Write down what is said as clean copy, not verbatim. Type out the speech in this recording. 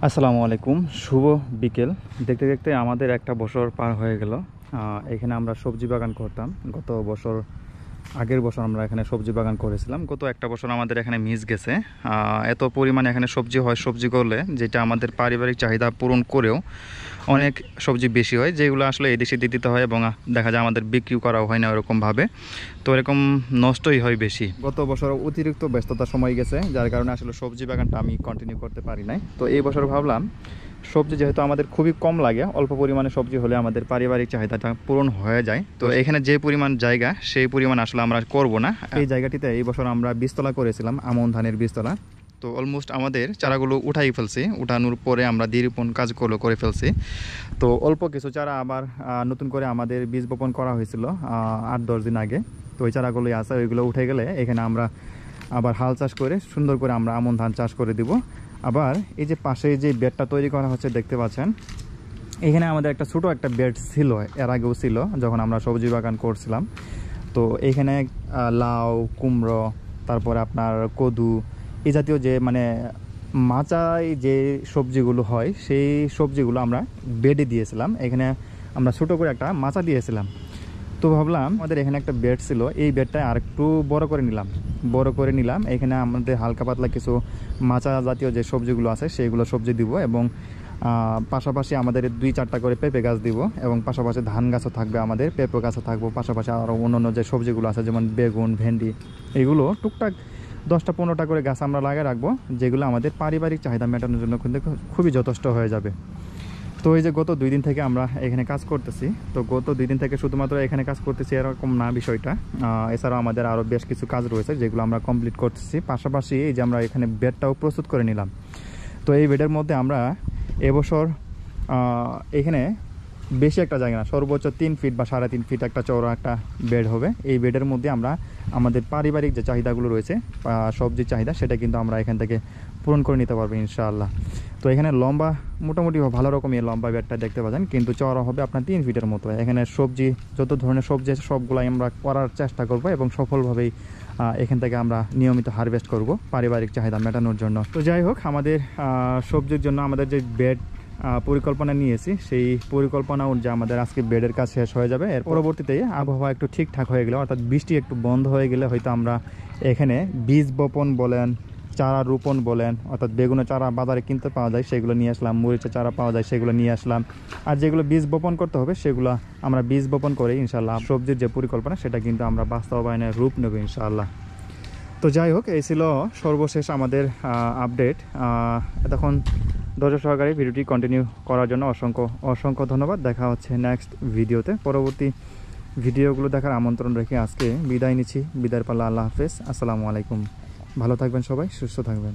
আসসালামু আলাইকুম, শুভ বিকেল। দেখতে দেখতে আমাদের একটা বছর পার হয়ে গেল। এখানে আমরা সবজি বাগান করতাম। গত বছর আগের বছর আমরা এখানে সবজি বাগান করেছিলাম। গত একটা বছর আমাদের এখানে মিস গেছে। এত পরিমাণে এখানে সবজি হয়, সবজি করলে যেটা আমাদের পারিবারিক চাহিদা পূরণ করেও অনেক সবজি বেশি হয়, যেগুলো আসলে এদেশে দিয়ে দিতে হয় এবং দেখা যায় আমাদের বিক্রি করাও হয় না ওরকমভাবে। তো এরকম নষ্টই হয় বেশি। গত বছর অতিরিক্ত ব্যস্ততার সময় গেছে, যার কারণে আসলে সবজি বাগানটা আমি কন্টিনিউ করতে পারি নাই। তো এই বছর ভাবলাম সবজি যেহেতু আমাদের খুবই কম লাগে, অল্প পরিমাণে সবজি হলে আমাদের পারিবারিক চাহিদাটা পূরণ হয়ে যায়। তো এখানে যে পরিমাণ জায়গা, সেই পরিমাণ আসলে আমরা করব না। এই জায়গাটিতে এই বছর আমরা বীজতলা করেছিলাম, আমন ধানের বীজতলা। তো অলমোস্ট আমাদের চারাগুলো উঠাই ফেলছি, উঠানোর পরে আমরা দ্বিরোপণ কাজগুলো করে ফেলছি। তো অল্প কিছু চারা আবার নতুন করে আমাদের বীজ বপন করা হয়েছিল 8-10 দিন আগে। তো ওই চারাগুলোই আছে, ওইগুলো উঠে গেলে এখানে আমরা আবার হাল চাষ করে সুন্দর করে আমরা আমন ধান চাষ করে দিব। আবার এই যে পাশে যে বেডটা তৈরি করা হচ্ছে দেখতে পাচ্ছেন, এখানে আমাদের একটা ছোটো একটা বেড ছিল, এর আগেও ছিল যখন আমরা সবজি বাগান করছিলাম। তো এখানে লাউ, কুমড়ো, তারপরে আপনার কদু, এই জাতীয় যে মানে মাচায় যে সবজিগুলো হয়, সেই সবজিগুলো আমরা বেডে দিয়েছিলাম। এখানে আমরা ছোটো করে একটা মাচা দিয়েছিলাম। তো ভাবলাম আমাদের এখানে একটা বেড ছিল, এই বেডটা আর একটু বড় করে নিলাম। এখানে আমাদের হালকা পাতলা কিছু মাচা জাতীয় যে সবজিগুলো আছে সেইগুলো সবজি দিব, এবং পাশাপাশি আমাদের 2-4টা করে পেঁপে গাছ দিব, এবং পাশাপাশি ধান গাছও থাকবে, আমাদের পেঁপে গাছও থাকবে, পাশাপাশি আরও অন্যান্য যে সবজিগুলো আছে যেমন বেগুন, ভেন্ডি, এগুলো টুকটাক 10টা-15টা করে গাছ আমরা লাগিয়ে রাখবো, যেগুলো আমাদের পারিবারিক চাহিদা মেটানোর জন্য কিন্তু খুবই যথেষ্ট হয়ে যাবে। তো এই যে গত 2 দিন থেকে আমরা এখানে কাজ করতেছি। তো গত 2 দিন থেকে শুধুমাত্র এখানে কাজ করতেছি এরকম না বিষয়টা, এছাড়াও আমাদের আরও বেশ কিছু কাজ রয়েছে যেগুলো আমরা কমপ্লিট করতেছি। পাশাপাশি এই যে আমরা এখানে বেডটাও প্রস্তুত করে নিলাম। তো এই বেডের মধ্যে আমরা এবছর এখানে বেশি একটা জায়গা না, সর্বোচ্চ 3 ফিট বা 3.5 ফিট একটা চওড়া একটা বেড হবে। এই বেডের মধ্যে আমরা আমাদের পারিবারিক যে চাহিদাগুলো রয়েছে, সবজির চাহিদা, সেটা কিন্তু আমরা এখান থেকে পূরণ করে নিতে পারবো ইনশাআল্লাহ। তো এখানে লম্বা মোটামুটি ভালো রকমই লম্বা বেডটা দেখতে পাচ্ছেন, কিন্তু চওড়া হবে আপনার 3 ফিটের মতো। এখানে সবজি, যত ধরনের সবজি আছে সবগুলাই আমরা করার চেষ্টা করব, এবং সফলভাবেই এখান থেকে আমরা নিয়মিত হারভেস্ট করব পারিবারিক চাহিদা মেটানোর জন্য। তো যাই হোক, আমাদের সবজির জন্য আমাদের যে বেড পরিকল্পনা নিয়েছি, সেই পরিকল্পনা অনুযায়ী আমাদের আজকে বেডের কাজ শেষ হয়ে যাবে। এর পরবর্তীতে আবহাওয়া একটু ঠিকঠাক হয়ে গেলে, অর্থাৎ বৃষ্টি একটু বন্ধ হয়ে গেলে হয়তো আমরা এখানে বীজ বপন বলেন, চারা রোপণ বলেন, অর্থাৎ বেগুনের চারা বাজারে কিনতে পাওয়া যায় সেগুলো নিয়ে আসলাম, মরিচের চারা পাওয়া যায় সেগুলো নিয়ে আসলাম, আর যেগুলো বীজ বপন করতে হবে সেগুলো আমরা বীজ বপন করে ইনশাআল্লাহ সবজির যে পরিকল্পনা সেটা কিন্তু আমরা বাস্তবায়নের রূপ নেব ইনশাআল্লাহ। তো যাই হোক, এই ছিল সর্বশেষ আমাদের আপডেট। এতক্ষণ ধৈর্য সহকারে ভিডিওটি কন্টিনিউ করার জন্য অসংখ্য ধন্যবাদ। দেখা হচ্ছে নেক্সট ভিডিওতে। পরবর্তী ভিডিওগুলো দেখার আমন্ত্রণ রেখে আজকে বিদায় নিচ্ছি। বিদায়ের পাল্লা, আল্লাহ হাফেজ, আসসালামু আলাইকুম। ভালো থাকবেন সবাই, সুস্থ থাকবেন।